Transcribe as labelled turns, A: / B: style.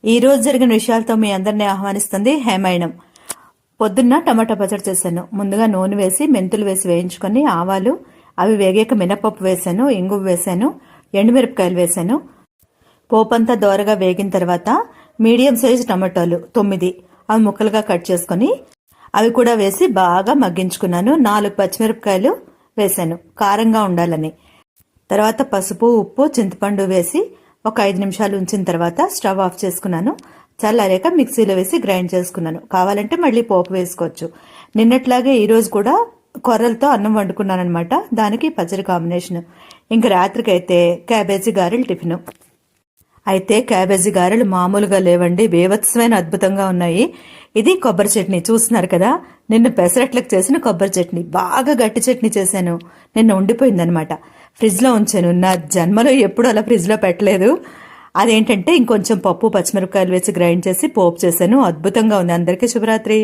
A: ఈ రోజు జరిగిన విషయాలతో మీ అందరినీ ఆహ్వానిస్తుంది హేమాయణం. పొద్దున్న టమాటా పచ్చడి చేశాను. ముందుగా నూనె వేసి మెంతులు వేసి వేయించుకొని ఆవాలు అవి వేగాక మినపప్పు వేశాను, ఇంగువ వేశాను, ఎండుమిరపకాయలు వేశాను. పోపంతా దోరగా వేగిన తర్వాత మీడియం సైజు టమాటాలు 9 అవి ముక్కలుగా కట్ చేసుకుని అవి కూడా వేసి బాగా మగ్గించుకున్నాను. 4 పచ్చిమిరపకాయలు వేశాను కారంగా ఉండాలని. తర్వాత పసుపు, ఉప్పు, చింతపండు వేసి ఒక 5 నిమిషాలు ఉంచిన తర్వాత స్టవ్ ఆఫ్ చేసుకున్నాను. చల్లారాక మిక్సీలో వేసి గ్రైండ్ చేసుకున్నాను. కావాలంటే మళ్ళీ పోపు వేసుకోవచ్చు. నిన్నట్లాగే ఈరోజు కూడా కొర్రలతో అన్నం వండుకున్నాను అనమాట. దానికి పచ్చడి కాంబినేషన్. ఇంక రాత్రికైతే క్యాబేజీ గారెలు టిఫిన్. అయితే క్యాబేజీ గారెలు మామూలుగా లేవండి, బీభత్సమైన అద్భుతంగా ఉన్నాయి. ఇది కొబ్బరి చట్నీ చూస్తున్నారు కదా. నిన్న పెసరట్లకు చేసిన కొబ్బరి చట్నీ, బాగా గట్టి చట్నీ చేశాను. నిన్న ఉండిపోయిందనమాట, ఫ్రిడ్జ్ లో ఉంచాను. నా జన్మలో ఎప్పుడు అలా ఫ్రిడ్జ్ లో పెట్టలేదు. అదేంటంటే ఇంకొంచెం పప్పు, పచ్చిమిరపకాయలు వేసి గ్రైండ్ చేసి పోపు చేశాను. అద్భుతంగా ఉంది. అందరికీ శుభరాత్రి.